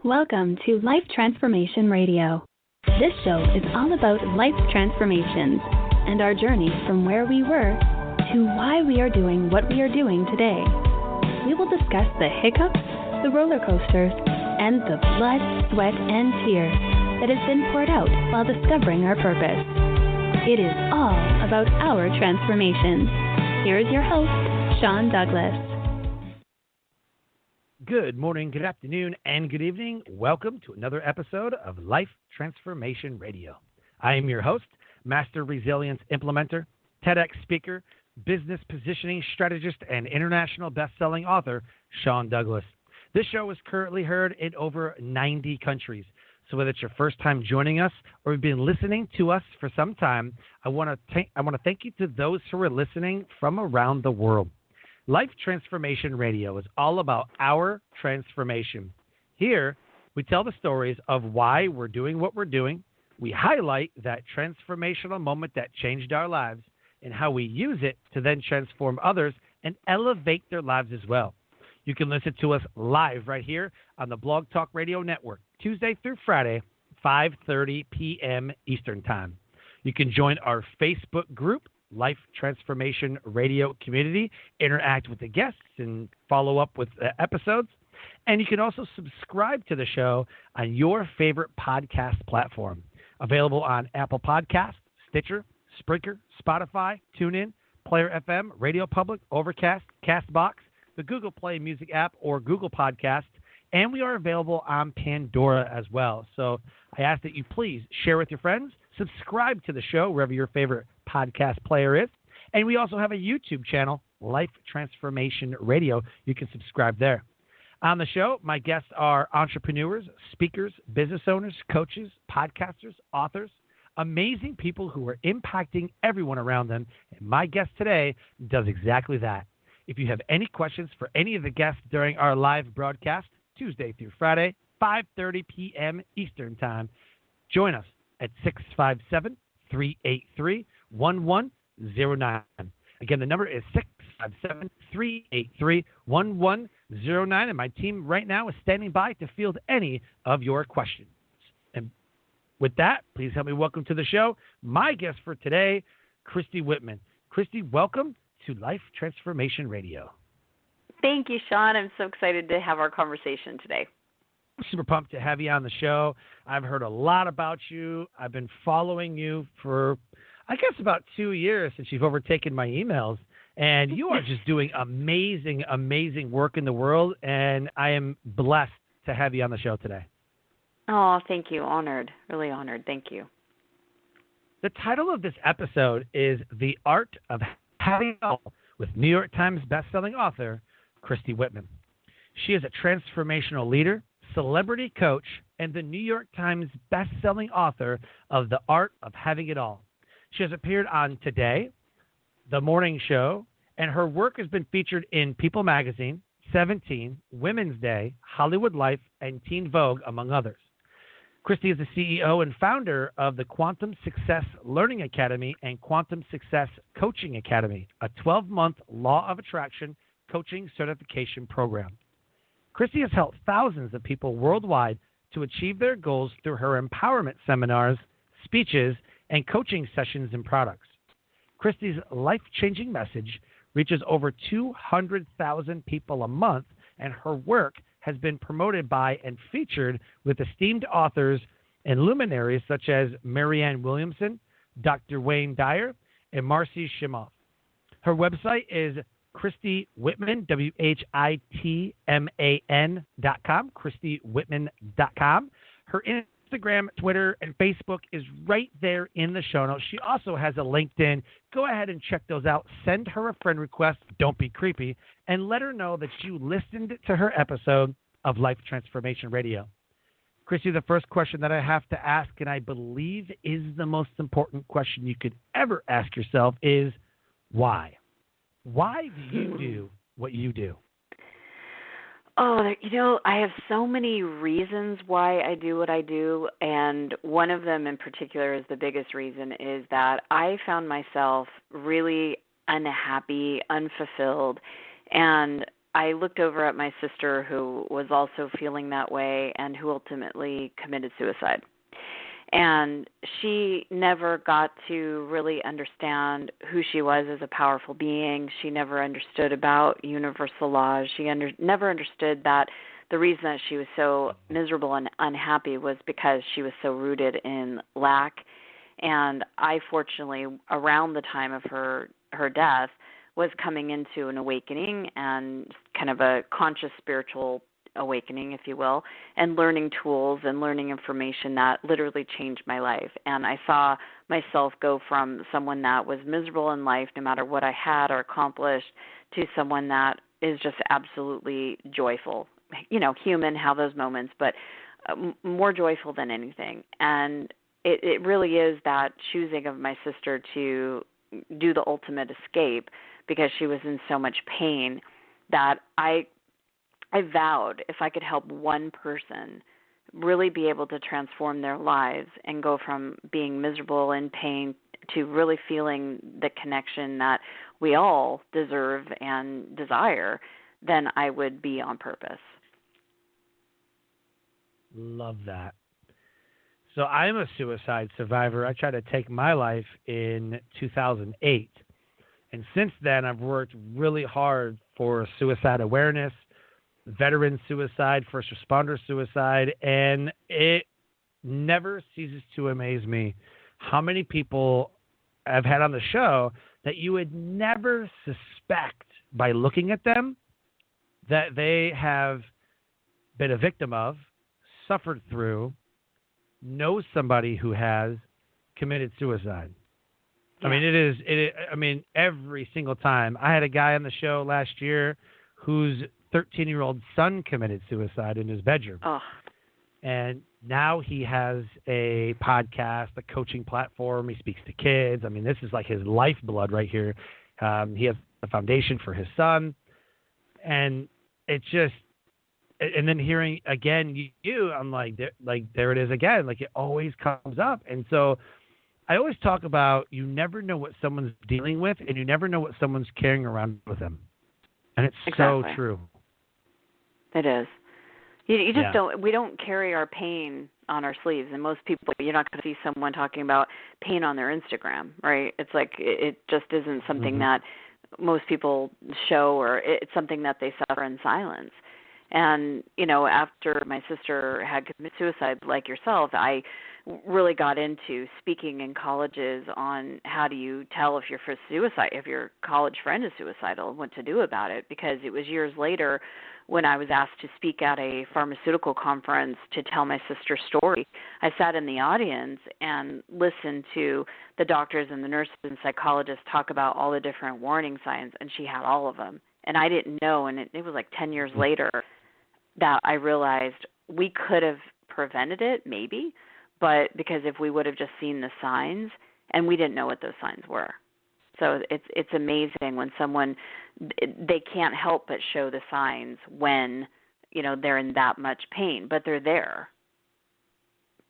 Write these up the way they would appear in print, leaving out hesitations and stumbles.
Welcome to Life Transformation Radio. This show is all about life transformations and our journey from where we were to why we are doing what we are doing today. We will discuss the hiccups, the roller coasters, and the blood, sweat, and tears that has been poured out while discovering our purpose. It is all about our transformations. Here is your host, Sean Douglas. Good morning, good afternoon, and good evening. Welcome to another episode of Life Transformation Radio. I am your host, Master Resilience Implementer, TEDx speaker, business positioning strategist, and international best-selling author, Sean Douglas. This show is currently heard in over 90 countries. So whether it's your first time joining us or you've been listening to us for some time, I want to thank you to those who are listening from around the world. Life Transformation Radio is all about our transformation. Here, we tell the stories of why we're doing what we're doing. We highlight that transformational moment that changed our lives and how we use it to then transform others and elevate their lives as well. You can listen to us live right here on the Blog Talk Radio Network, Tuesday through Friday, 5:30 p.m. Eastern Time. You can join our Facebook group, Life Transformation Radio Community, interact with the guests and follow up with episodes. And you can also subscribe to the show on your favorite podcast platform. Available on Apple Podcasts, Stitcher, Spreaker, Spotify, TuneIn, Player FM, Radio Public, Overcast, CastBox, the Google Play Music app, or Google Podcast. And we are available on Pandora as well. So I ask that you please share with your friends, subscribe to the show wherever your favorite podcast player is. And we also have a YouTube channel, Life Transformation Radio. You can subscribe there. On the show, my guests are entrepreneurs, speakers, business owners, coaches, podcasters, authors, amazing people who are impacting everyone around them. And my guest today does exactly that. If you have any questions for any of the guests during our live broadcast, Tuesday through Friday, 5:30 p.m. Eastern Time, join us at 657-383-1109. Again, the number is 657-383-1109, and my team right now is standing by to field any of your questions. And with that, please help me welcome to the show my guest for today, Christy Whitman. Christy, welcome to Life Transformation Radio. Thank you, Sean. I'm so excited to have our conversation today. I'm super pumped to have you on the show. I've heard a lot about you. I've been following you for, I guess, about 2 years since you've overtaken my emails. And you are just doing amazing, amazing work in the world. And I am blessed to have you on the show today. Oh, thank you. Honored. Really honored. Thank you. The title of this episode is The Art of Having It All with New York Times bestselling author Christy Whitman. She is a transformational leader, celebrity coach, and the New York Times best-selling author of The Art of Having It All. She has appeared on Today, The Morning Show, and her work has been featured in People Magazine, 17, Women's Day, Hollywood Life, and Teen Vogue, among others. Christy is the CEO and founder of the Quantum Success Learning Academy and Quantum Success Coaching Academy, a 12-month law of attraction coaching certification program. Christy has helped thousands of people worldwide to achieve their goals through her empowerment seminars, speeches, and coaching sessions and products. Christy's life-changing message reaches over 200,000 people a month, and her work has been promoted by and featured with esteemed authors and luminaries such as Marianne Williamson, Dr. Wayne Dyer, and Marci Shimoff. Her website is Christy Whitman, WHITMAN.com, ChristyWhitman.com. Her Instagram, Twitter, and Facebook is right there in the show notes. She also has a LinkedIn. Go ahead and check those out. Send her a friend request. Don't be creepy. And let her know that you listened to her episode of Life Transformation Radio. Christy, the first question that I have to ask, and I believe is the most important question you could ever ask yourself, is why? Why do you do what you do? Oh, I have so many reasons why I do what I do, and one of them in particular is the biggest reason is that I found myself really unhappy, unfulfilled, and I looked over at my sister who was also feeling that way and who ultimately committed suicide. And she never got to really understand who she was as a powerful being. She never understood about universal laws. She never understood that the reason that she was so miserable and unhappy was because she was so rooted in lack. And I, fortunately, around the time of her death, was coming into an awakening and kind of a conscious spiritual awakening, if you will, and learning tools and learning information that literally changed my life. And I saw myself go from someone that was miserable in life, no matter what I had or accomplished, to someone that is just absolutely joyful. You know, human, have those moments, but more joyful than anything. And it really is that choosing of my sister to do the ultimate escape because she was in so much pain that I vowed if I could help one person really be able to transform their lives and go from being miserable in pain to really feeling the connection that we all deserve and desire, then I would be on purpose. Love that. So I'm a suicide survivor. I tried to take my life in 2008. And since then, I've worked really hard for suicide awareness, veteran suicide, first responder suicide, and it never ceases to amaze me how many people I've had on the show that you would never suspect by looking at them that they have been a victim of, suffered through, knows somebody who has committed suicide. Yeah. I mean, every single time. I had a guy on the show last year whose 13-year-old son committed suicide in his bedroom. Oh. And now he has a podcast, a coaching platform. He speaks to kids. I mean, this is like his lifeblood right here. He has a foundation for his son. And it's just, and then hearing again you, I'm like there it is again. Like it always comes up. And so I always talk about you never know what someone's dealing with, and you never know what someone's carrying around with them. And it's exactly. so true. It is. You just we don't carry our pain on our sleeves. And most people, you're not going to see someone talking about pain on their Instagram, right? It's like it just isn't something that most people show, or it's something that they suffer in silence. And, you know, after my sister had committed suicide, like yourself, I really got into speaking in colleges on how do you tell if if your college friend is suicidal and what to do about it, because it was years later when I was asked to speak at a pharmaceutical conference to tell my sister's story. I sat in the audience and listened to the doctors and the nurses and psychologists talk about all the different warning signs, and she had all of them. And I didn't know, and it was like 10 years later that I realized we could have prevented it, maybe, but because if we would have just seen the signs, and we didn't know what those signs were. So it's amazing when someone, they can't help but show the signs when, you know, they're in that much pain, but they're there.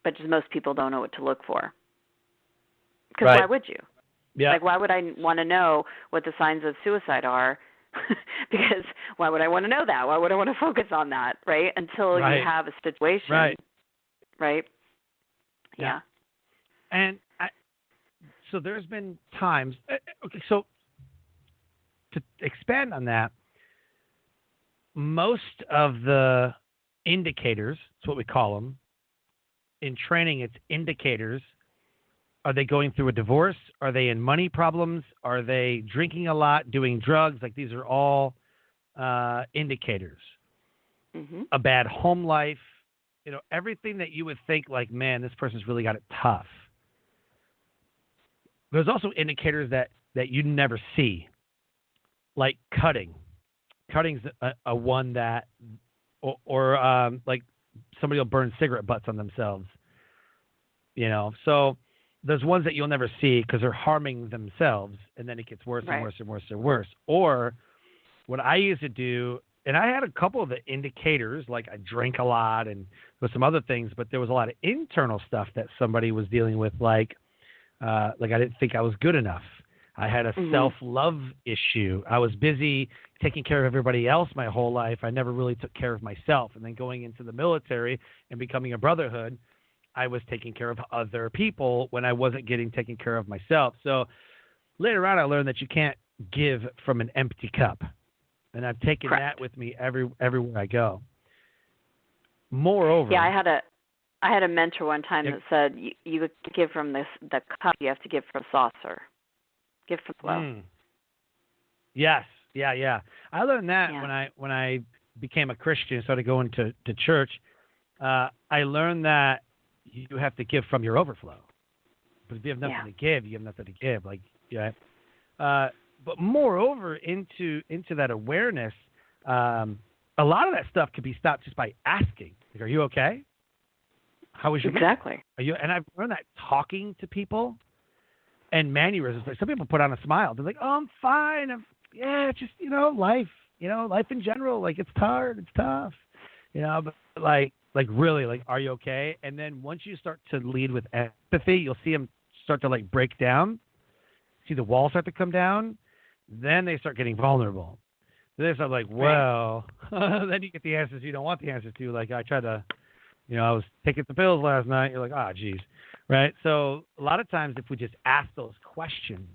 But just most people don't know what to look for. Because why would you? Yeah. Like, why would I want to know what the signs of suicide are? Because why would I want to know that? Why would I want to focus on that, right? Until you have a situation, right? Yeah. And so there's been times, okay, so to expand on that, most of the indicators, that's what we call them, in training it's indicators. Are they going through a divorce? Are they in money problems? Are they drinking a lot, doing drugs? Like these are all indicators. Mm-hmm. A bad home life, you know, everything that you would think like, man, this person's really got it tough. There's also indicators that you never see, like cutting. Cutting's a one that, or like somebody will burn cigarette butts on themselves, you know. So there's ones that you'll never see because they're harming themselves, and then it gets worse and worse and worse and worse. Or what I used to do, and I had a couple of the indicators, like I drank a lot and there was some other things, but there was a lot of internal stuff that somebody was dealing with, like I didn't think I was good enough. I had a self-love issue. I was busy taking care of everybody else my whole life. I never really took care of myself. And then going into the military and becoming a brotherhood, I was taking care of other people when I wasn't getting taken care of myself. So later on, I learned that you can't give from an empty cup. And I've taken that with me everywhere I go. Moreover, I had a mentor one time that said, you give from the cup, you have to give from the saucer. Give from flow. Yes. Yeah. I learned that when I became a Christian and started going to church. I learned that you have to give from your overflow. But if you have nothing to give, you have nothing to give. But moreover, into that awareness, a lot of that stuff could be stopped just by asking. Like, are you okay? How was your week? Are you? And I've learned that talking to people and mannerisms. Like some people put on a smile. They're like, "Oh, I'm fine. It's just life. Life in general. Like it's hard. It's tough. But like really, like, are you okay?" And then once you start to lead with empathy, you'll see them start to like break down. See the walls start to come down. Then they start getting vulnerable. Then they start like, well, then you get the answers you don't want the answers to. Like I tried to, I was taking the pills last night. You're like, geez. Right? So a lot of times if we just ask those questions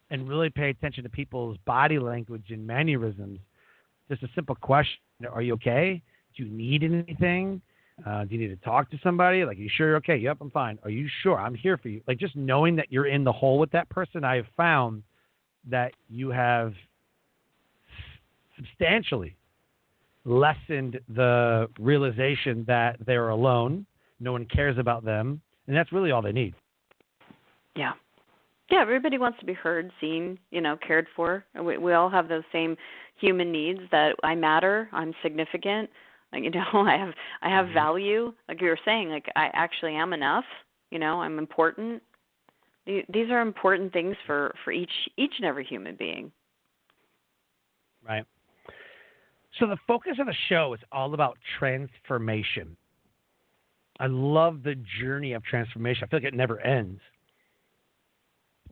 and really pay attention to people's body language and mannerisms, just a simple question, are you okay? Do you need anything? Do you need to talk to somebody? Like, are you sure you're okay? Yep, I'm fine. Are you sure? I'm here for you. Like just knowing that you're in the hole with that person, I have found that you have substantially lessened the realization that they're alone, no one cares about them, and that's really all they need. Yeah. Yeah, everybody wants to be heard, seen, cared for. We all have those same human needs that I matter, I'm significant, I have value. Like you were saying, like I actually am enough, I'm important. These are important things for each and every human being. Right. So the focus of the show is all about transformation. I love the journey of transformation. I feel like it never ends.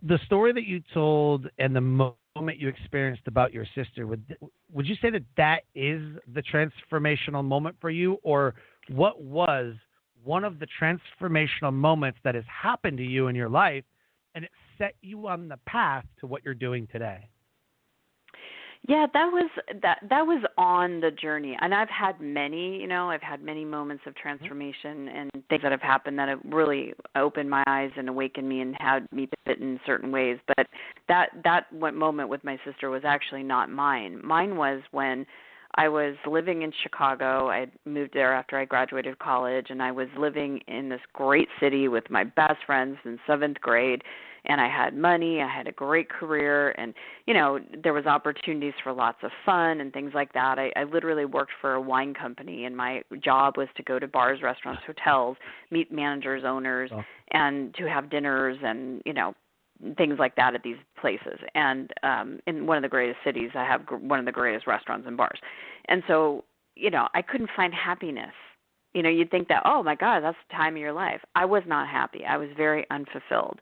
The story that you told and the moment you experienced about your sister, would you say that is the transformational moment for you? Or what was one of the transformational moments that has happened to you in your life and it set you on the path to what you're doing today? Yeah, that was on the journey. And I've had many, I've had many moments of transformation and things that have happened that have really opened my eyes and awakened me and had me fit in certain ways. But that moment with my sister was actually not mine. Mine was when I was living in Chicago. I moved there after I graduated college, and I was living in this great city with my best friends in 7th grade. And I had money, I had a great career, and, there was opportunities for lots of fun and things like that. I literally worked for a wine company, and my job was to go to bars, restaurants, hotels, meet managers, owners, and to have dinners and, things like that at these places. And in one of the greatest cities, I have one of the greatest restaurants and bars. And so, I couldn't find happiness. You'd think that, oh, my God, that's the time of your life. I was not happy. I was very unfulfilled.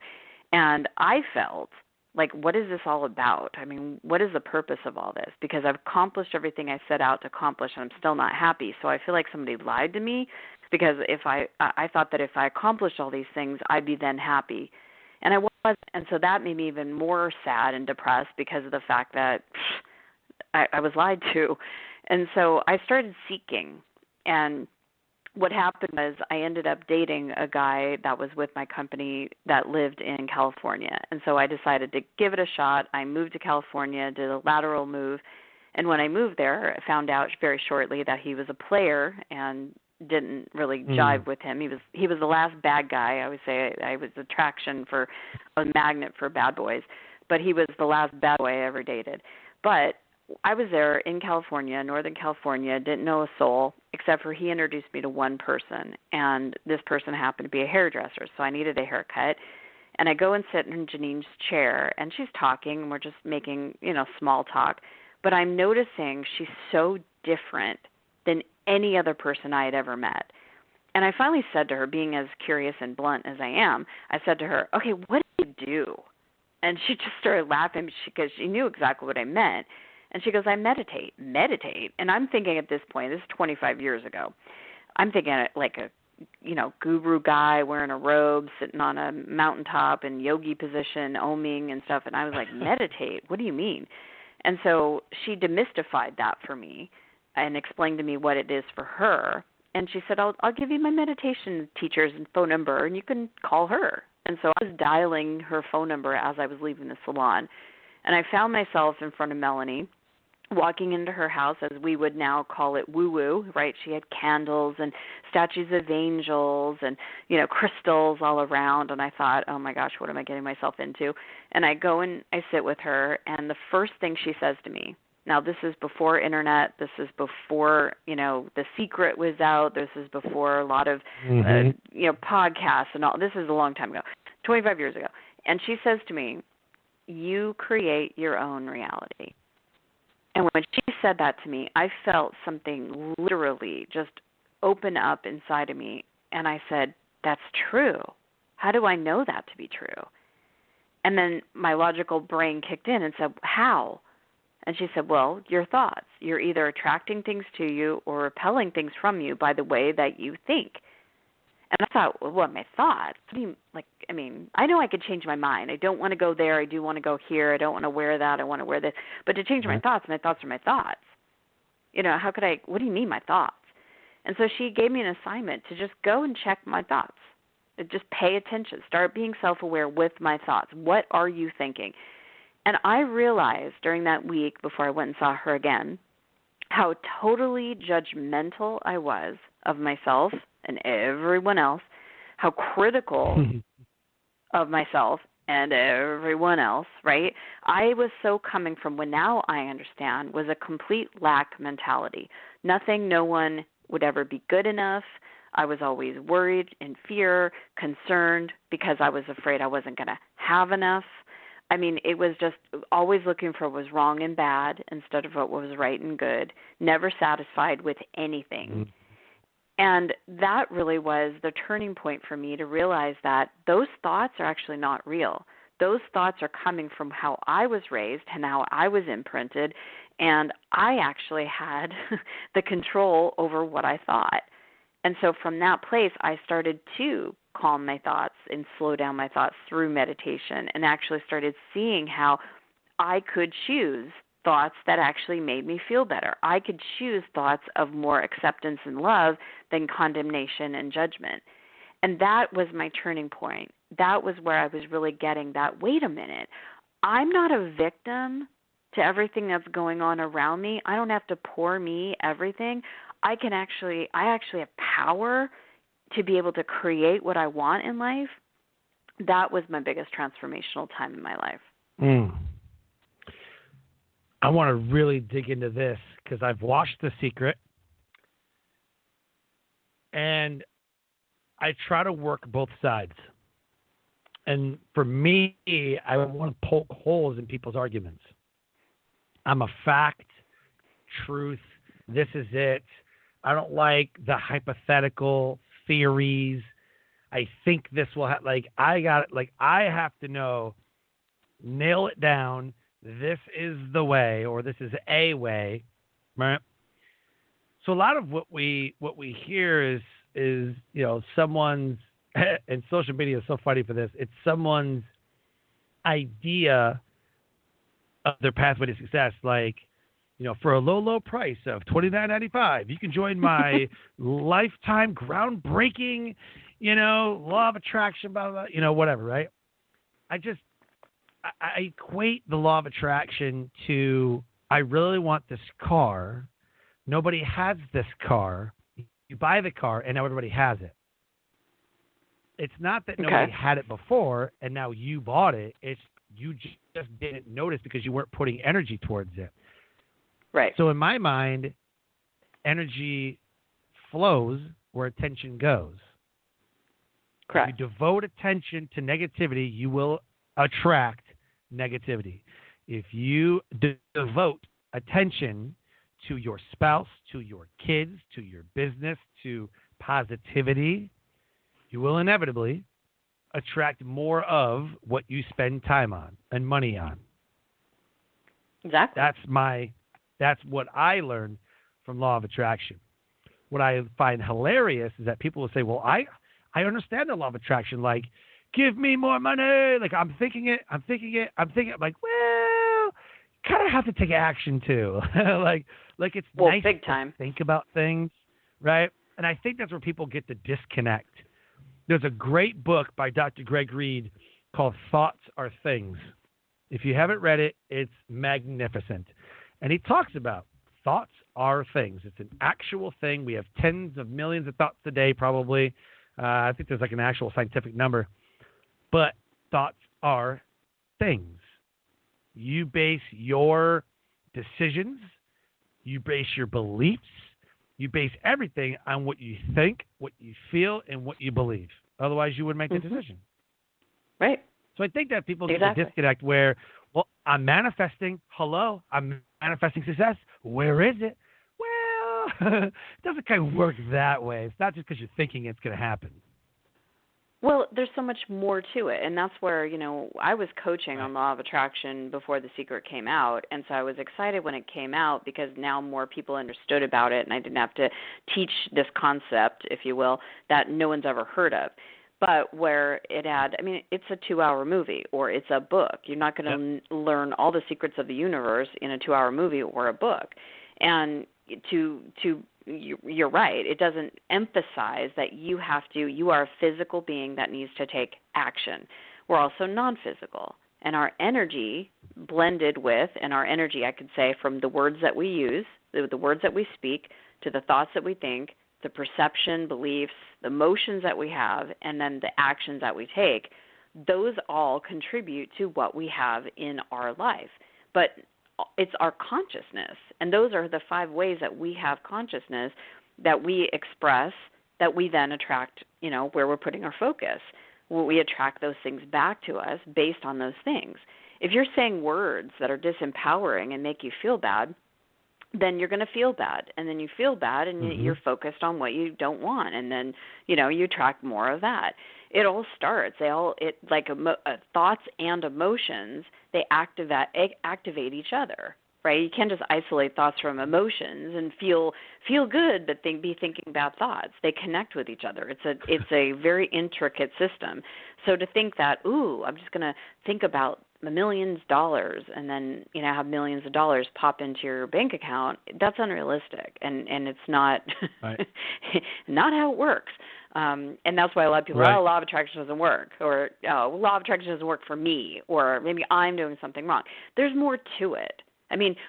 And I felt like, what is this all about? I mean, what is the purpose of all this? Because I've accomplished everything I set out to accomplish, and I'm still not happy. So I feel like somebody lied to me, because if I thought that if I accomplished all these things, I'd be then happy. And I wasn't. And so that made me even more sad and depressed because of the fact that I was lied to. And so I started seeking, and what happened was I ended up dating a guy that was with my company that lived in California. And so I decided to give it a shot. I moved to California, did a lateral move. And when I moved there, I found out very shortly that he was a player and didn't really jive with him. He was the last bad guy. I would say I was attraction for a magnet for bad boys, but he was the last bad boy I ever dated. But I was there in California, Northern California, didn't know a soul, except for he introduced me to one person, and this person happened to be a hairdresser, so I needed a haircut. And I go and sit in Janine's chair, and she's talking, and we're just making, small talk. But I'm noticing she's so different than any other person I had ever met. And I finally said to her, being as curious and blunt as I am, I said to her, okay, what do you do? And she just started laughing because she knew exactly what I meant. And she goes, I meditate. Meditate? And I'm thinking at this point, this is 25 years ago, I'm thinking like a, guru guy wearing a robe, sitting on a mountaintop in yogi position, oming and stuff. And I was like, meditate? What do you mean? And so she demystified that for me and explained to me what it is for her. And she said, I'll give you my meditation teacher's phone number, and you can call her. And so I was dialing her phone number as I was leaving the salon. And I found myself in front of Melanie, walking into her house, as we would now call it woo-woo, right? She had candles and statues of angels and, crystals all around. And I thought, oh, my gosh, what am I getting myself into? And I go and I sit with her, and the first thing she says to me, now this is before internet, this is before, The Secret was out, this is before a lot of, podcasts and all. This is a long time ago, 25 years ago. And she says to me, you create your own reality. And when she said that to me, I felt something literally just open up inside of me. And I said, that's true. How do I know that to be true? And then my logical brain kicked in and said, how? And she said, well, your thoughts. You're either attracting things to you or repelling things from you by the way that you think. And I thought, well, what, my thoughts? What do you, I know I could change my mind. I don't want to go there. I do want to go here. I don't want to wear that. I want to wear this. But to change my thoughts are my thoughts. How could I, what do you mean my thoughts? And so she gave me an assignment to just go and check my thoughts. Just pay attention. Start being self-aware with my thoughts. What are you thinking? And I realized during that week before I went and saw her again how totally judgmental I was of myself and everyone else, how critical of myself and everyone else, right? I was so coming from what now I understand was a complete lack mentality. Nothing, no one would ever be good enough. I was always worried, in fear, concerned because I was afraid I wasn't going to have enough. It was just always looking for what was wrong and bad instead of what was right and good, never satisfied with anything. Mm-hmm. And that really was the turning point for me to realize that those thoughts are actually not real. Those thoughts are coming from how I was raised and how I was imprinted, and I actually had the control over what I thought. And so from that place, I started to calm my thoughts and slow down my thoughts through meditation, and actually started seeing how I could choose thoughts that actually made me feel better. I could choose thoughts of more acceptance and love than condemnation and judgment. And that was my turning point. That was where I was really getting that, wait a minute, I'm not a victim to everything that's going on around me. I don't have to pour me everything. I actually have power to be able to create what I want in life. That was my biggest transformational time in my life. I want to really dig into this because I've watched The Secret, and I try to work both sides. And for me, I want to poke holes in people's arguments. I'm a fact, truth, this is it. I don't like the hypothetical theories. I think this will I have to know, nail it down. This is the way, or this is a way, right? So a lot of what we hear is someone's, and social media is so funny for this. It's someone's idea of their pathway to success. Like, for a low price of $29.95, you can join my lifetime groundbreaking, law of attraction, blah, blah, blah, whatever, right? I equate the law of attraction to, I really want this car. Nobody has this car. You buy the car, and now everybody has it. It's not that nobody had it before, and now you bought it. It's you just didn't notice because you weren't putting energy towards it. Right. So in my mind, energy flows where attention goes. Correct. If you devote attention to negativity, you will attract negativity. If you devote attention to your spouse, to your kids, to your business, to positivity, you will inevitably attract more of what you spend time on and money on. Exactly. That's what I learned from Law of Attraction. What I find hilarious is that people will say, well, I understand the Law of Attraction. Like, give me more money. Like, I'm thinking it. I'm like, well, kind of have to take action too. like it's nice big to time. think about things, right? And I think that's where people get the disconnect. There's a great book by Dr. Greg Reed called Thoughts Are Things. If you haven't read it, it's magnificent. And he talks about thoughts are things. It's an actual thing. We have tens of millions of thoughts a day, probably. I think there's like an actual scientific number. But thoughts are things. You base your decisions, you base your beliefs, you base everything on what you think, what you feel, and what you believe. Otherwise, you wouldn't make the decision. Right. So I think that people get the disconnect where, well, I'm manifesting. Hello, I'm manifesting success. Where is it? Well, it doesn't kind of work that way. It's not just because you're thinking it's going to happen. Well, there's so much more to it, and that's where, I was coaching on Law of Attraction before The Secret came out, and so I was excited when it came out because now more people understood about it, and I didn't have to teach this concept, if you will, that no one's ever heard of. But where it had, it's a 2-hour movie or it's a book. You're not going to learn all the secrets of the universe in a 2-hour movie or a book. And you're right. It doesn't emphasize that you are a physical being that needs to take action. We're also non-physical. And our energy blended with, and our energy, I could say, from the words that we use, the words that we speak, to the thoughts that we think, the perception, beliefs, the emotions that we have, and then the actions that we take, those all contribute to what we have in our life. But it's our consciousness, and those are the 5 ways that we have consciousness that we express, that we then attract, where we're putting our focus. We attract those things back to us based on those things. If you're saying words that are disempowering and make you feel bad, then you're going to feel bad, and then you feel bad, and you're focused on what you don't want, and then you attract more of that. It all starts. Thoughts and emotions, they activate each other, right? You can't just isolate thoughts from emotions and feel good, but be thinking bad thoughts. They connect with each other. It's a very intricate system. So to think that, I'm just going to think about millions of dollars and then have millions of dollars pop into your bank account, that's unrealistic, and it's not not how it works. And that's why a lot of people law of attraction doesn't work, or law of attraction doesn't work for me, or maybe I'm doing something wrong. There's more to it.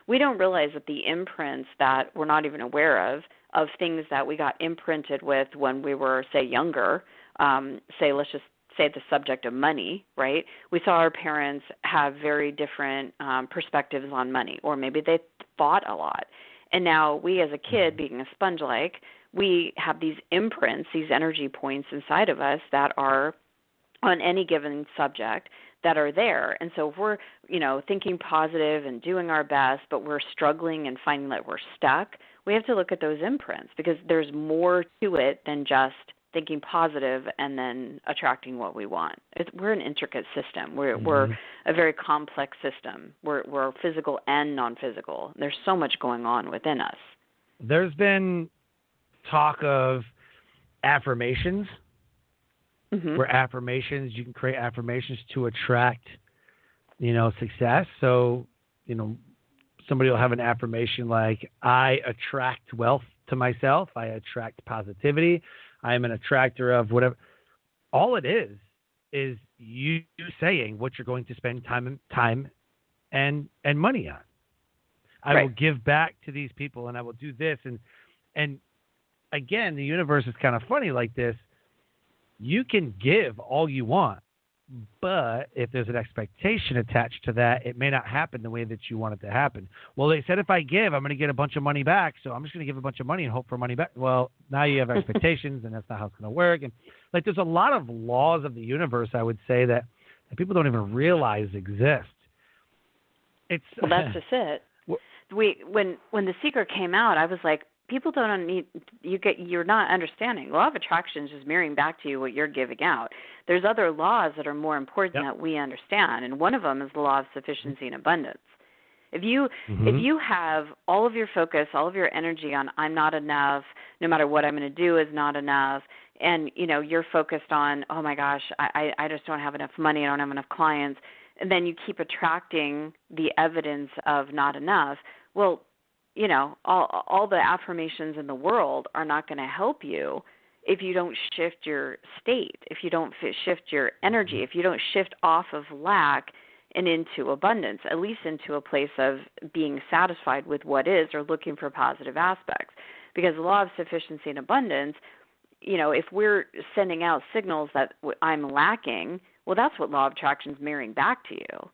We don't realize that the imprints that we're not even aware of things that we got imprinted with when we were, say, younger, let's just say the subject of money, right? We saw our parents have very different perspectives on money, or maybe they fought a lot. And now we as a kid, being a sponge-like, we have these imprints, these energy points inside of us that are on any given subject that are there. And so if we're, thinking positive and doing our best, but we're struggling and finding that we're stuck, we have to look at those imprints, because there's more to it than just thinking positive and then attracting what we want. We're an intricate system. We're a very complex system. We're physical and non-physical. There's so much going on within us. There's been talk of affirmations, where you can create affirmations to attract, success. So, somebody will have an affirmation like, I attract wealth to myself. I attract positivity. I am an attractor of whatever. All it is you saying what you're going to spend time and money on. I will give back to these people, and I will do this. And again, the universe is kind of funny like this. You can give all you want, but if there's an expectation attached to that, it may not happen the way that you want it to happen. Well, they said if I give, I'm going to get a bunch of money back, so I'm just going to give a bunch of money and hope for money back. Well, now you have expectations, and that's not how it's going to work. And there's a lot of laws of the universe, I would say, that people don't even realize exist. Well, that's just it. When The Secret came out, I was like, people don't need, you're not understanding. Law of attraction is just mirroring back to you what you're giving out. There's other laws that are more important that we understand, and one of them is the law of sufficiency and abundance. If you have all of your focus, all of your energy on I'm not enough, no matter what I'm going to do is not enough, and you're focused on, oh my gosh, I just don't have enough money, I don't have enough clients, and then you keep attracting the evidence of not enough, well, all the affirmations in the world are not going to help you if you don't shift your state, if you don't shift your energy, if you don't shift off of lack and into abundance, at least into a place of being satisfied with what is or looking for positive aspects. Because the law of sufficiency and abundance, if we're sending out signals that I'm lacking, well, that's what law of attraction is mirroring back to you.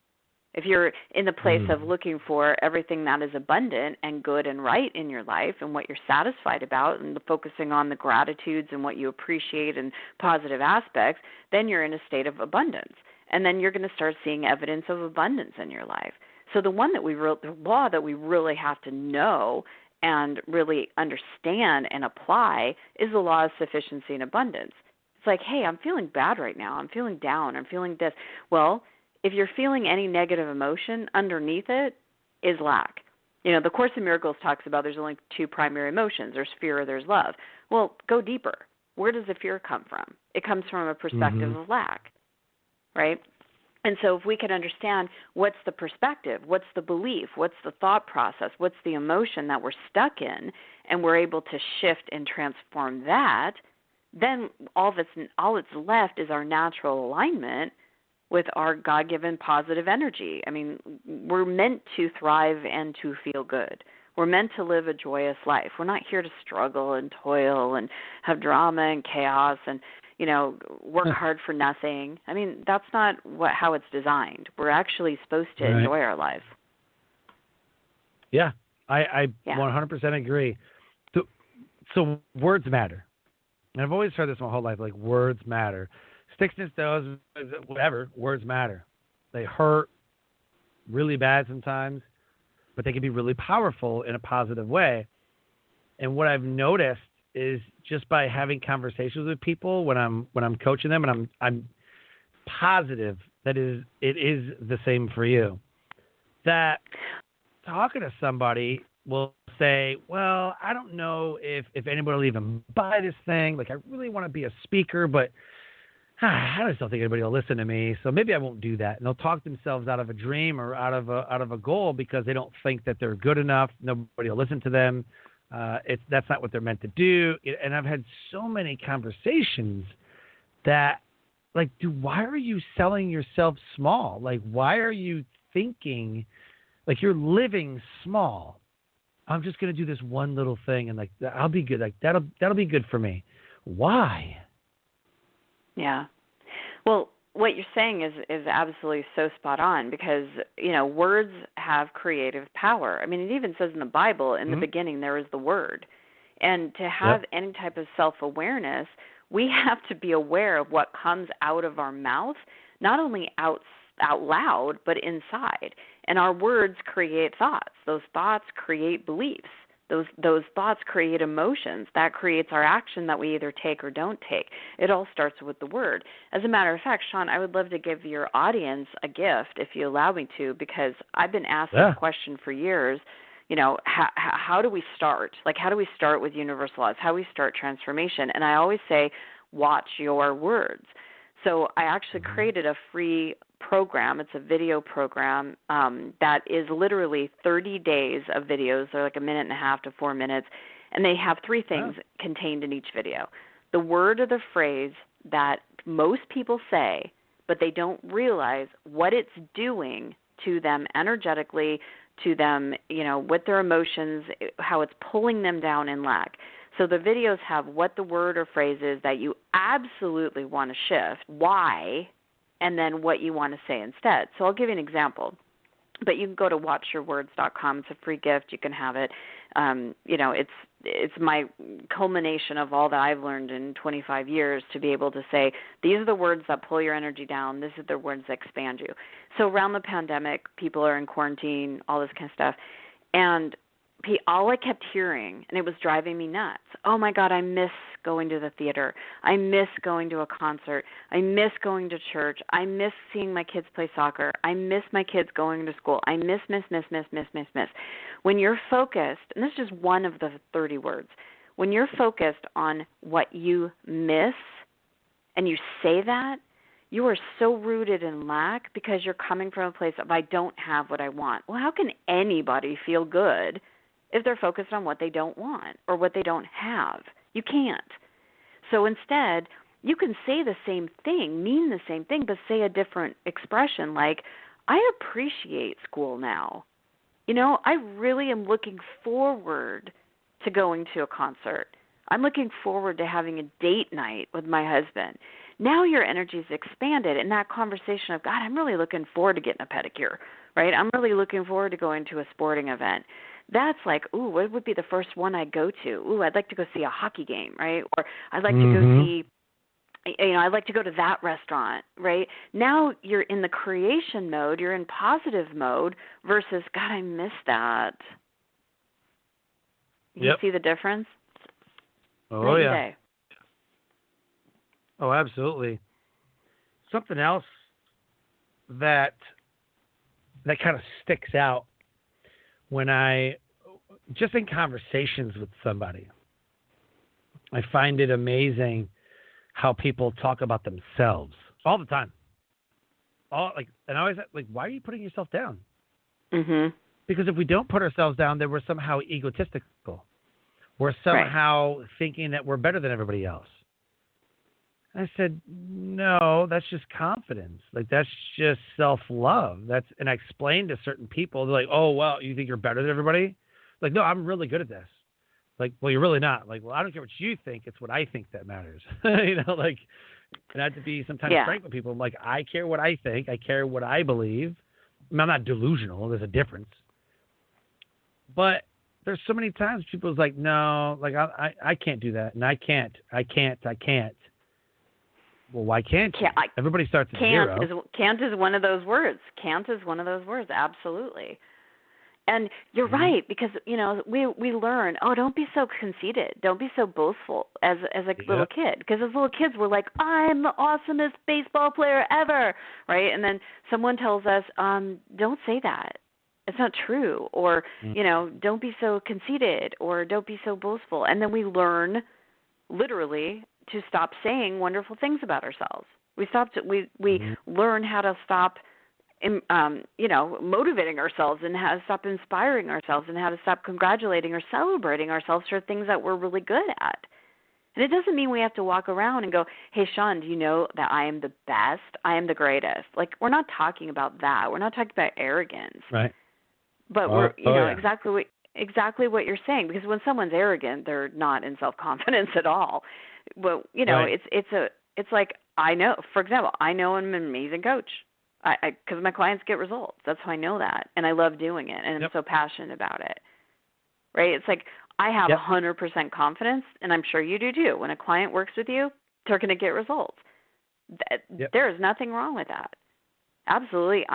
If you're in the place of looking for everything that is abundant and good and right in your life and what you're satisfied about and focusing on the gratitudes and what you appreciate and positive aspects, then you're in a state of abundance. And then you're going to start seeing evidence of abundance in your life. So the law that we really have to know and really understand and apply is the law of sufficiency and abundance. It's like, hey, I'm feeling bad right now. I'm feeling down. I'm feeling this. Well, if you're feeling any negative emotion, underneath it is lack. The Course in Miracles talks about there's only two primary emotions. There's fear or there's love. Well, go deeper. Where does the fear come from? It comes from a perspective of lack. Right? And so if we can understand what's the perspective, what's the belief, what's the thought process, what's the emotion that we're stuck in, and we're able to shift and transform that, then all that's left is our natural alignment with our God-given positive energy. I mean, we're meant to thrive and to feel good. We're meant to live a joyous life. We're not here to struggle and toil and have drama and chaos and work hard for nothing. I mean, that's not how it's designed. We're actually supposed to enjoy our lives. Yeah, I 100% agree. So words matter. And I've always heard this my whole life, like words matter. Sticks and stones, whatever, words matter. They hurt really bad sometimes, but they can be really powerful in a positive way. And what I've noticed is just by having conversations with people when I'm coaching them, and I'm positive that it is the same for you, that talking to somebody will say, well, I don't know if anybody will even buy this thing. Like, I really want to be a speaker, but I just don't think anybody will listen to me, so maybe I won't do that. And they'll talk themselves out of a dream or out of a goal because they don't think that they're good enough. Nobody will listen to them. That's not what they're meant to do. And I've had so many conversations that, like, why are you selling yourself small? Like, why are you thinking like you're living small? I'm just going to do this one little thing and like I'll be good. Like that'll be good for me. Why? Yeah. Well, what you're saying is absolutely so spot on because, words have creative power. I mean, it even says in the Bible, in the beginning, there is the Word. And to have any type of self-awareness, we have to be aware of what comes out of our mouth, not only out loud, but inside. And our words create thoughts. Those thoughts create beliefs. Those thoughts create emotions. That creates our action that we either take or don't take. It all starts with the word. As a matter of fact, Sean, I would love to give your audience a gift, if you allow me to, because I've been asked this question for years. How do we start? Like, how do we start with universal laws? How do we start transformation? And I always say, watch your words. So I actually created a free program. It's a video program that is literally 30 days of videos. They're like 1.5 to 4 minutes, and they have 3 things contained in each video. The word or the phrase that most people say, but they don't realize what it's doing to them energetically, to them, with their emotions, how it's pulling them down in lack. So the videos have what the word or phrase is that you absolutely want to shift, why, and then what you want to say instead. So I'll give you an example. But you can go to watchyourwords.com. It's a free gift. You can have it. It's my culmination of all that I've learned in 25 years to be able to say, these are the words that pull your energy down. These are the words that expand you. So around the pandemic, people are in quarantine, all this kind of stuff. And all I kept hearing, and it was driving me nuts. Oh my God, I miss going to the theater. I miss going to a concert. I miss going to church. I miss seeing my kids play soccer. I miss my kids going to school. I miss. When you're focused, and this is just one of the 30 words, when you're focused on what you miss and you say that, you are so rooted in lack because you're coming from a place of I don't have what I want. Well, how can anybody feel good if they're focused on what they don't want or what they don't have? You can't. So instead, you can say the same thing, mean the same thing, but say a different expression like, I appreciate school now. You know, I really am looking forward to going to a concert. I'm looking forward to having a date night with my husband. Now your energy's expanded, and that conversation of, God, I'm really looking forward to getting a pedicure, right? I'm really looking forward to going to a sporting event. That's like, ooh, what would be the first one I'd go to? Ooh, I'd like to go see a hockey game, right? Or I'd like to go see, I'd like to go to that restaurant, right? Now you're in the creation mode, you're in positive mode versus, God, I miss that. You see the difference? Oh, yeah. Oh, absolutely. Something else that kind of sticks out when just in conversations with somebody, I find it amazing how people talk about themselves all the time. And I always like, why are you putting yourself down? Mm-hmm. Because if we don't put ourselves down, then we're somehow egotistical. We're somehow thinking that we're better than everybody else. I said, no, that's just confidence. Like, that's just self-love. And I explained to certain people, they're like, oh, well, you think you're better than everybody? Like, no, I'm really good at this. Like, well, you're really not. Like, well, I don't care what you think. It's what I think that matters. You know, like, and I have to be sometimes frank with people. I'm like, I care what I think. I care what I believe. I mean, I'm not delusional. There's a difference. But there's so many times people's like, no, like, I can't do that. And I can't. Well, why can't you? Everybody starts at zero. Can't is one of those words. Can't is one of those words. Absolutely. And you're right, because, you know, we learn, don't be so conceited. Don't be so boastful as a little kid. Because as little kids, we're like, I'm the awesomest baseball player ever, right? And then someone tells us, don't say that. It's not true. Or, you know, don't be so conceited, or don't be so boastful. And then we learn, literally, to stop saying wonderful things about ourselves. We learn how to stop, motivating ourselves, and how to stop inspiring ourselves, and how to stop congratulating or celebrating ourselves for things that we're really good at. And it doesn't mean we have to walk around and go, hey, Sean, do you know that I am the best? I am the greatest. Like, we're not talking about that. We're not talking about arrogance. Right. But exactly what you're saying, because when someone's arrogant, they're not in self-confidence at all. But, you know, it's like, I know, for example, I know I'm an amazing coach because my clients get results. That's how I know that. And I love doing it. And I'm so passionate about it. Right? It's like, I have 100% confidence, and I'm sure you do too. When a client works with you, they're going to get results. There is nothing wrong with that. Absolutely.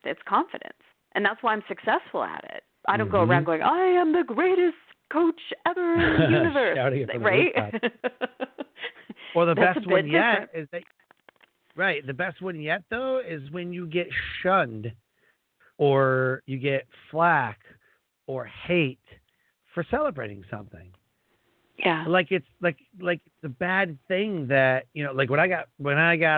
It's confidence. And that's why I'm successful at it. I don't go around going, I am the greatest coach ever in the universe. Right? Well, the best one yet is that, right, the best one yet, though, is when you get shunned or you get flack or hate for celebrating something. Yeah. Like it's like the bad thing that, you know, like when I got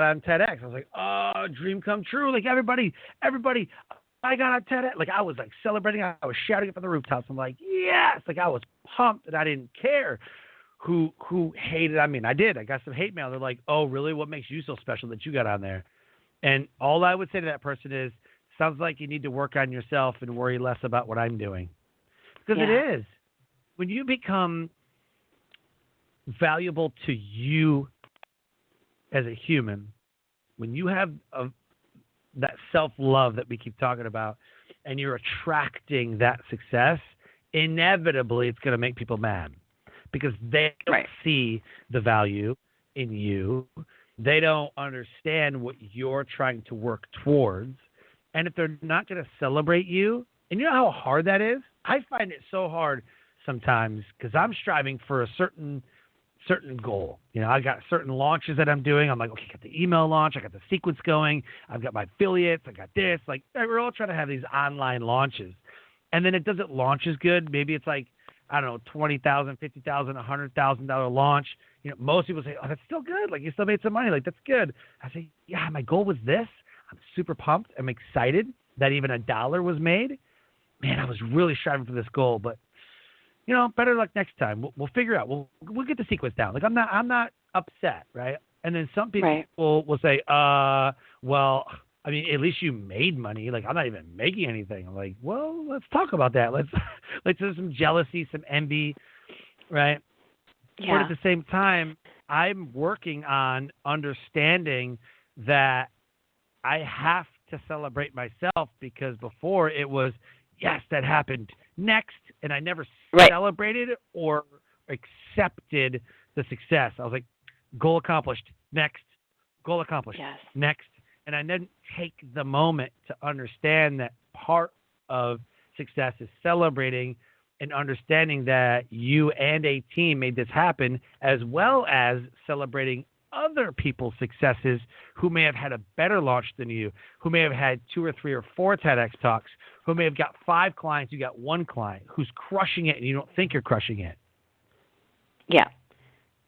on TEDx, I was like, oh, dream come true. Like everybody, I got on TEDx. Like I was like celebrating. I was shouting it from the rooftops. I'm like, yes. Like I was pumped, and I didn't care who hated. I mean, I did. I got some hate mail. They're like, oh, really? What makes you so special that you got on there? And all I would say to that person is, sounds like you need to work on yourself and worry less about what I'm doing. Because it is. When you become valuable to you as a human, when you have that self-love that we keep talking about, and you're attracting that success, inevitably it's going to make people mad because they don't see the value in you. They don't understand what you're trying to work towards. And if they're not going to celebrate you, And you know how hard that is? I find it so hard sometimes because I'm striving for a certain goal. You know, I got certain launches that I'm doing. I'm like, okay, I got the email launch. I got the sequence going. I've got my affiliates. I got this. Like, we're all trying to have these online launches. And then it doesn't launch as good. Maybe it's like, I don't know, $20,000, $50,000, $100,000 launch. You know, most people say, oh, that's still good. Like, you still made some money. Like, that's good. I say, yeah, my goal was this. I'm super pumped. I'm excited that even $1 was made. Man, I was really striving for this goal, but you know, better luck next time. We'll figure out. We'll get the sequence down. Like, I'm not upset, right? And then some people will say, well, I mean, at least you made money. Like, I'm not even making anything. I'm like, well, let's talk about that. Let's there's some jealousy, some envy, right? Yeah. But at the same time, I'm working on understanding that I have to celebrate myself, because before it was, yes, that happened next, and I never celebrated or accepted the success. I was like, goal accomplished, next, goal accomplished, next. And I didn't take the moment to understand that part of success is celebrating and understanding that you and a team made this happen, as well as celebrating other people's successes who may have had a better launch than you, who may have had 2 or 3 or 4 TEDx talks, who may have got 5 clients, you got 1 client, who's crushing it and you don't think you're crushing it. Yeah.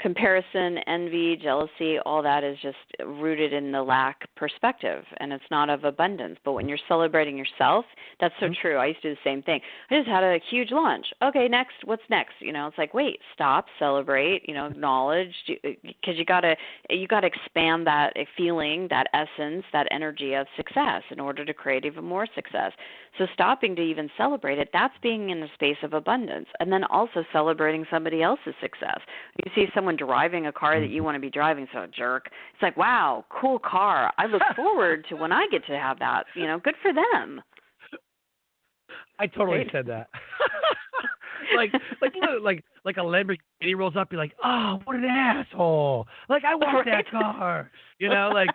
Comparison, envy, jealousy, all that is just rooted in the lack perspective, and it's not of abundance. But when you're celebrating yourself, that's so true. I used to do the same thing. I just had a huge launch. Okay, next, what's next? You know, it's like, wait, stop, celebrate, you know, acknowledge, because you gotta expand that feeling, that essence, that energy of success in order to create even more success. So stopping to even celebrate it, that's being in a space of abundance. And then also celebrating somebody else's success. You see someone driving a car that you want to be driving, so a jerk. It's like, wow, cool car. I look forward to when I get to have that. You know, good for them. I totally said that. like a Lamborghini rolls up, you're like, oh, what an asshole. Like, I want that car. You know, like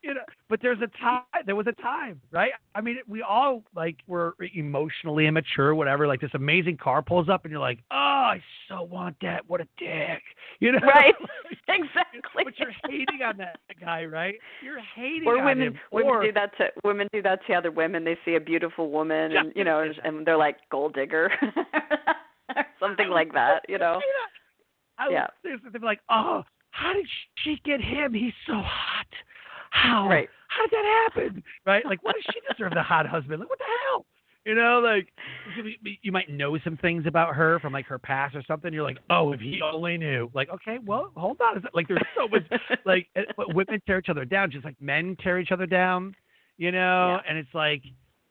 you know, but there was a time, right? I mean, we all were emotionally immature, whatever. Like, this amazing car pulls up and you're like, oh, I so want that. What a dick. You know? Right. Exactly. But you're hating on that guy, right? You're hating or on women, him. Women do that to other women. They see a beautiful woman and, you know, and they're like, gold digger. Or something like that, you know? They're like, oh, how did she get him? He's so hot. How? Right. How did that happen? Right? Like, what does she deserve the hot husband? Like, what the hell? You know, like, you might know some things about her from, like, her past or something. You're like, oh, if he only knew. Like, okay, well, hold on. Like, there's so much, like, women tear each other down just like men tear each other down, you know? Yeah. And it's like,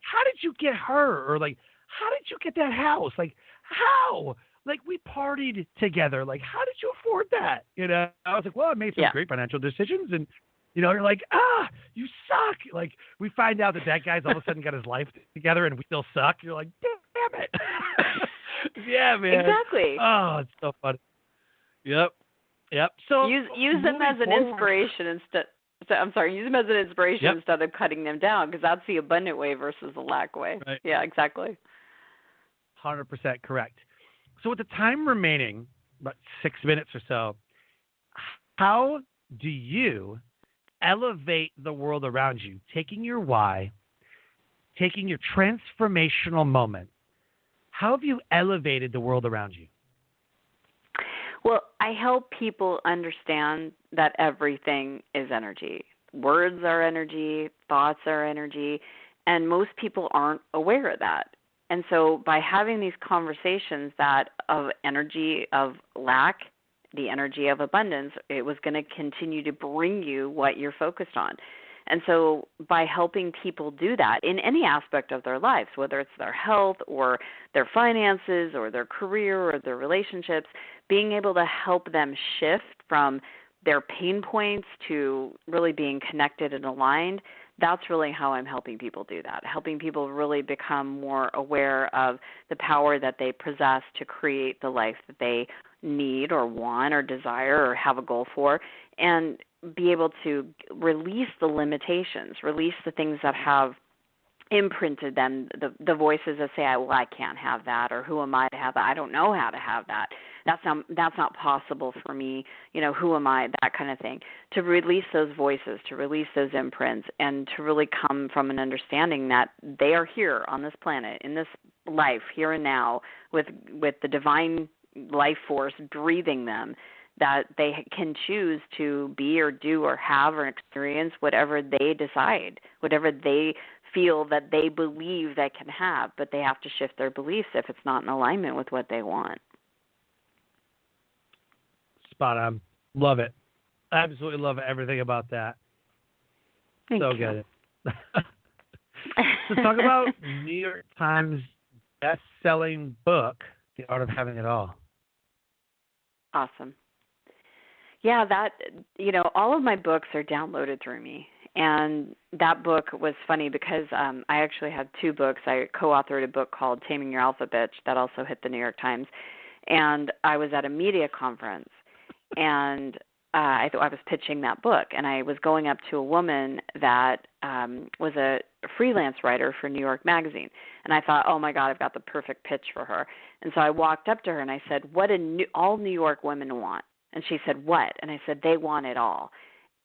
how did you get her? Or, like, how did you get that house? Like, how? Like, we partied together. Like, how did you afford that? You know? I was like, well, I made some great financial decisions, and you know, you're like, you suck. Like, we find out that guy's all of a sudden got his life together and we still suck. You're like, damn it. Yeah, man. Exactly. Oh, it's so funny. Yep. So use them as an inspiration instead. I'm sorry, use them as an inspiration instead of cutting them down, because that's the abundant way versus the lack way. Right. Yeah, exactly. 100% correct. So with the time remaining, about 6 minutes or so, how do you elevate the world around you, taking your why, taking your transformational moment? How have you elevated the world around you? Well, I help people understand that everything is energy. Words are energy, thoughts are energy, and most people aren't aware of that. And so by having these conversations that of energy of lack, the energy of abundance, it was going to continue to bring you what you're focused on. And so by helping people do that in any aspect of their lives, whether it's their health or their finances or their career or their relationships, being able to help them shift from their pain points to really being connected and aligned, that's really how I'm helping people do that, helping people really become more aware of the power that they possess to create the life that they need or want or desire or have a goal for, and be able to release the limitations, release the things that have imprinted them, the voices that say, well, I can't have that, or who am I to have that? I don't know how to have that. That's not possible for me. Who am I? That kind of thing. To release those voices, to release those imprints, and to really come from an understanding that they are here on this planet, in this life, here and now, with the divine life force breathing them, that they can choose to be or do or have or experience whatever they decide, whatever they feel that they believe they can have, but they have to shift their beliefs if it's not in alignment with what they want. Spot on. Love it. Absolutely love everything about that. Thank so you. Good. So talk about New York Times best-selling book, The Art of Having It All. Awesome. Yeah, that, all of my books are downloaded through me. And that book was funny because I actually had two books. I co-authored a book called Taming Your Alpha Bitch that also hit the New York Times. And I was at a media conference, and I was pitching that book. And I was going up to a woman that was a freelance writer for New York Magazine. And I thought, oh, my God, I've got the perfect pitch for her. And so I walked up to her and I said, what do all New York women want? And she said, what? And I said, they want it all.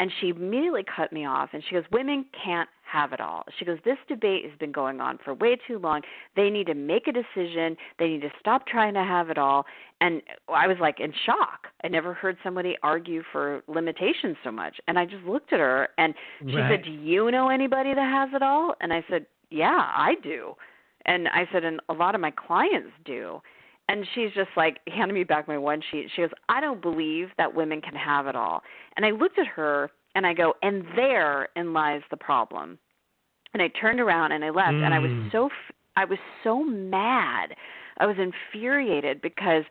And she immediately cut me off, and she goes, women can't have it all. She goes, this debate has been going on for way too long. They need to make a decision. They need to stop trying to have it all. And I was like in shock. I never heard somebody argue for limitations so much. And I just looked at her, and she said, do you know anybody that has it all? And I said, yeah, I do. And I said, and a lot of my clients do. And she's just like handing me back my one sheet. She goes, I don't believe that women can have it all. And I looked at her and I go, and therein lies the problem. And I turned around and I left, and I was so mad. I was infuriated because,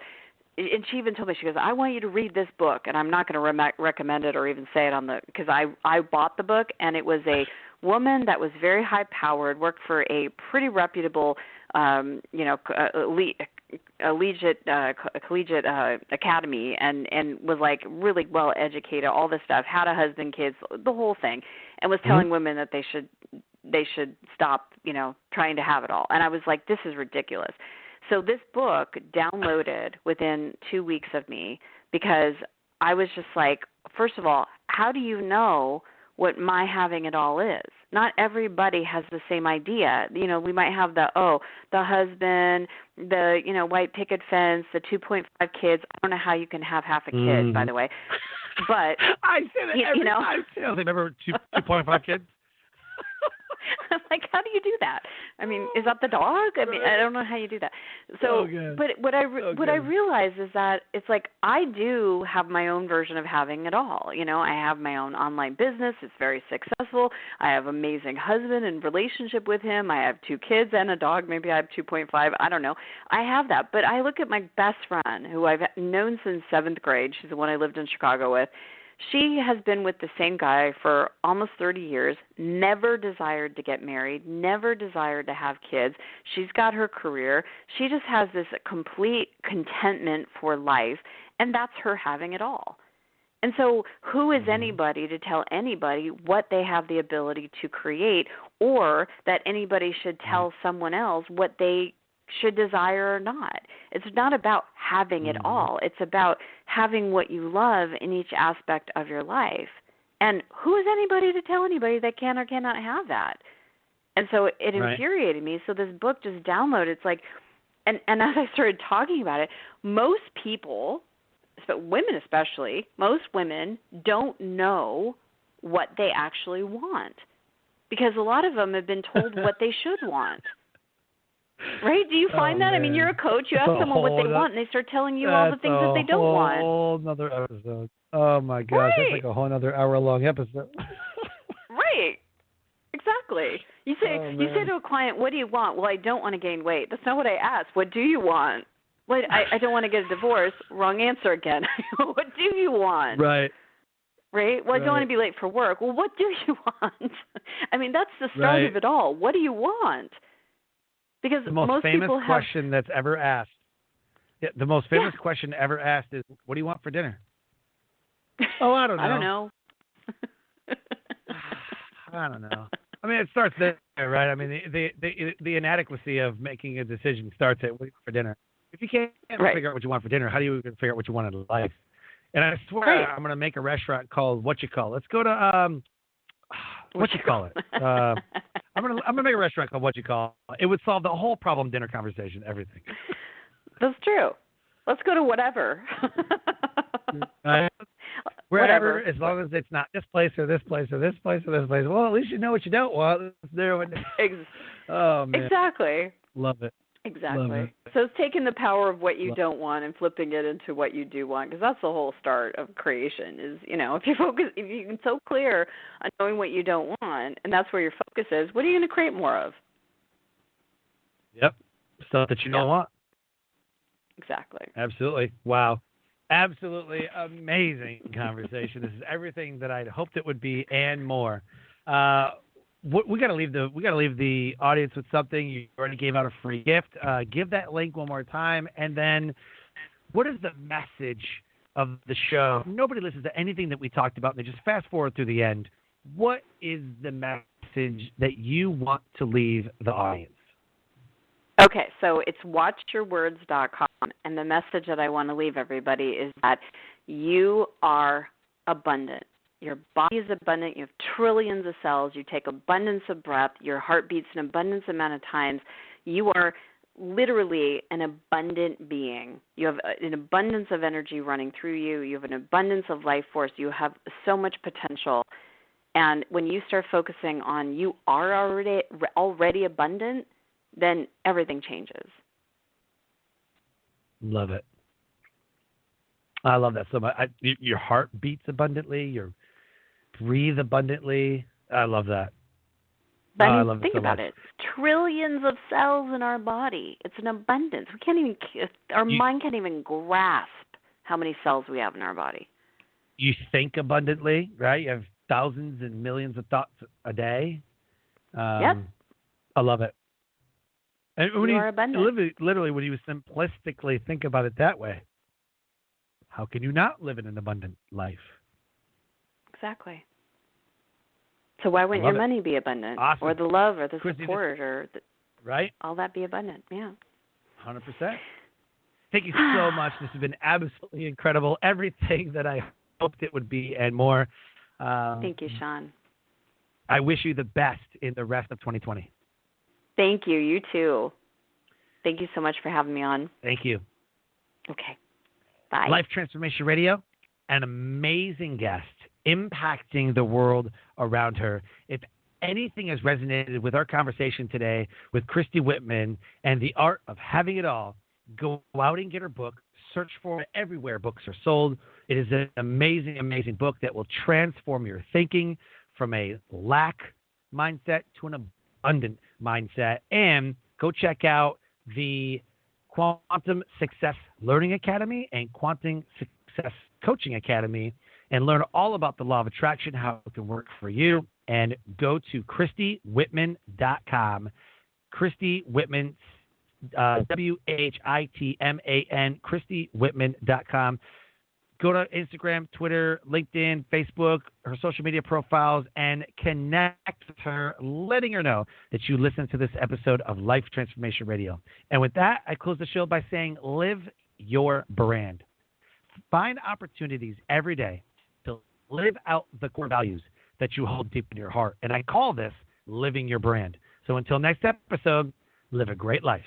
and she even told me, she goes, I want you to read this book, and I'm not going to recommend it or even say it because I bought the book, and it was a woman that was very high powered, worked for a pretty reputable, collegiate academy, and was like really well educated, all this stuff, had a husband, kids, the whole thing, and was telling women that they should stop, trying to have it all. And I was like, this is ridiculous. So this book downloaded within 2 weeks of me because I was just like, first of all, how do you know what my having it all is? Not everybody has the same idea. We might have the husband, the, white picket fence, the 2.5 kids. I don't know how you can have half a kid, by the way. But I say that every time. I remember 2.5 kids. I'm like, how do you do that? I mean, is that the dog? I mean, I don't know how you do that. So, but what I realize is that it's like I do have my own version of having it all. I have my own online business. It's very successful. I have an amazing husband and relationship with him. I have 2 kids and a dog. Maybe I have 2.5. I don't know. I have that. But I look at my best friend, who I've known since 7th grade. She's the one I lived in Chicago with. She has been with the same guy for almost 30 years, never desired to get married, never desired to have kids. She's got her career. She just has this complete contentment for life, and that's her having it all. And so who is anybody to tell anybody what they have the ability to create, or that anybody should tell someone else what they should desire or not? It's not about having it all. It's about having what you love in each aspect of your life. And who is anybody to tell anybody they can or cannot have that? And so it infuriated me. So this book just downloaded. It's like, and as I started talking about it, most people, women especially, most women don't know what they actually want, because a lot of them have been told what they should want. Right? Do you find that? Man. I mean, you're a coach. You ask someone what they want, and they start telling you all the things that they don't want. That's a whole nother episode. Oh, my gosh. That's like a whole other hour-long episode. Right. Exactly. You say to a client, what do you want? Well, I don't want to gain weight. That's not what I asked. What do you want? Well, I don't want to get a divorce. Wrong answer again. What do you want? Right. Right? Well, I don't want to be late for work. Well, what do you want? I mean, that's the start of it all. What do you want? Because the most famous question that's ever asked. Yeah, the most famous question ever asked is, what do you want for dinner? Oh, I don't know. I don't know. I don't know. I mean, it starts there. right. I mean, the inadequacy of making a decision starts at what you want for dinner. If you can't figure out what you want for dinner, how do you even figure out what you want in life? And I swear I'm going to make a restaurant called What You Call. Let's go to What You Call it. I'm gonna make a restaurant called What You Call. It would solve the whole problem, dinner conversation, everything. That's true. Let's go to whatever. Wherever, as long as it's not this place or this place or this place or this place. Well, at least you know what you don't want. Let's do it. Oh man. Exactly. Love it. Exactly. Love it. So it's taking the power of what you don't want and flipping it into what you do want, because that's the whole start of creation. Is if you can so clear on knowing what you don't want, and that's where your focus is. What are you going to create more of? Yep. Stuff that you don't want. Exactly. Absolutely. Wow. Absolutely amazing conversation. This is everything that I'd hoped it would be and more. We got to leave the audience with something. You already gave out a free gift. Give that link one more time, and then what is the message of the show? Nobody listens to anything that we talked about, and they just fast forward through the end. What is the message that you want to leave the audience? Okay, so it's watchyourwords.com, and the message that I want to leave everybody is that you are abundant. Your body is abundant. You have trillions of cells. You take abundance of breath. Your heart beats an abundance amount of times. You are literally an abundant being. You have an abundance of energy running through you. You have an abundance of life force. You have so much potential. And when you start focusing on you are already abundant, then everything changes. Love it. I love that so much. Your heart beats abundantly. You breathe abundantly. I love that. But I love think it so about much. it. Trillions of cells in our body. It's an abundance. Our mind can't even grasp how many cells we have in our body. You think abundantly, right? You have thousands and millions of thoughts a day. Yep. I love it. And when you are abundant. Literally, when you simplistically think about it that way, how can you not live in an abundant life? Exactly. So why wouldn't your money be abundant? Awesome. Or the love or the Christy, support right? all that be abundant? Yeah. 100%. Thank you so much. This has been absolutely incredible. Everything that I hoped it would be and more. Thank you, Sean. I wish you the best in the rest of 2020. Thank you. You too. Thank you so much for having me on. Thank you. Okay. Bye. Life Transformation Radio, an amazing guest impacting the world around her. If anything has resonated with our conversation today with Christy Whitman and the art of having it all, go out and get her book. Search for it everywhere books are sold. It is an amazing, amazing book that will transform your thinking from a lack mindset to an abundant mindset. And go check out the Quantum Success Learning Academy and Quantum Success Coaching Academy and learn all about the law of attraction, how it can work for you. And go to ChristyWhitman.com. Christy Whitman, WHITMAN, ChristyWhitman.com. Go to Instagram, Twitter, LinkedIn, Facebook, her social media profiles, and connect with her, letting her know that you listened to this episode of Life Transformation Radio. And with that, I close the show by saying, live your brand. Find opportunities every day to live out the core values that you hold deep in your heart. And I call this living your brand. So until next episode, live a great life.